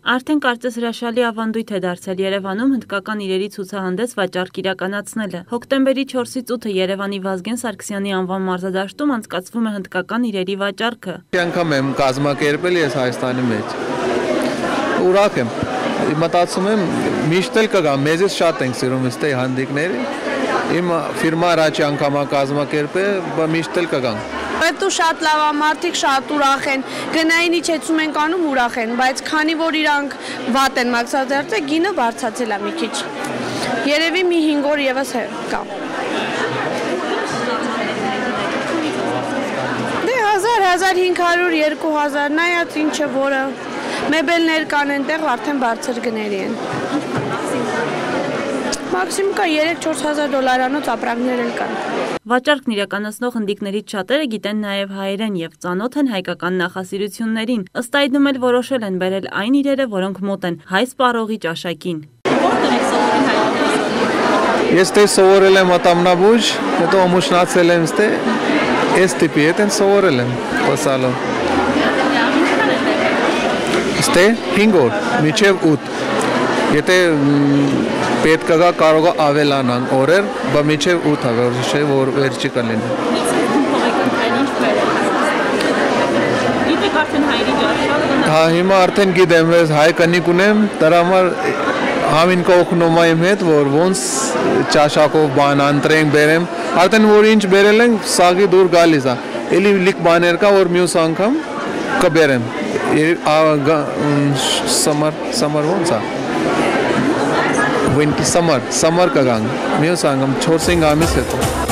Արդեն կարծես հրաշալի ավանդույթ է դարձել Երևանում հնդկական իրերի ցուցահանդես վաճառք իրականացնելը։ Հոկտեմբերի 4-ից 8-ը Երևանի Վազգեն Սարգսյանի անվան մարզադաշտում անցկացվում է հնդկական իրերի վաճառքը։ Անգամ եմ կազմակերպել ես Հայաստանի մեջ։ Ուրախ եմ։ Մտածում եմ միշտ էլ կգա, մեզից շատ ենք սիրում ստե հանդիկները։ Իմ ֆիրմա առաջի անգամ կազմակերպել, միշտ էլ կգան։ Պետք է շատ լավ մարդիկ շատ ուրախ են, գնային իջեցում են անում ուրախ են, բայց քանի որ իրանք վատ են մաքսադերձը, գինը բարձրացել է մի քիչ։ Երևի մի 5 օր եւս կա։ Դե 1000, 1500, 2000, նայած ինչը որը մեբելներ կան այնտեղ արդեն բարձր գների են։ Մաքսիմում կա 3-4 հազար $-անոց ապրանքներ էլ կան։ Վաճառքն իրականացնող հնդիկներից շատերը գիտեն նաև հայերեն եւ ծանոթ են հայկական նախասիրություններին։ Ըստ այդմ էլ որոշել են բերել այն իրերը, որոնք մոտ են հայ սպառողի ճաշակին։ Ես դե սովորել եմ Ատամնաբույժ, հետո ամուսնացել եմ ստե, այս տիպի հետ են սովորել եմ խոսալու։ Ստե 5 օր, մինչև 8։ Եթե պետք է կարող ավելանան օրեր, բայց մինչև 8 է, որ վերջի կլինի։ Հա, հիմա արդեն գիտեմ, ես հայ կնիկ ունեմ, դրա համար համին կօգնում եմ հետ, որ ոնց ճաշակով բան անտրենք բերեմ, արդեն որ ինչ բերել ենք, սաղի դուր գալիս է։ Էլի լիք բաներ կա, որ մյուս անգամ կբերեմ։ Սամար ոնց է։ Winter summer կգանք, մյուս անգամ 4-5 ամիս հետո։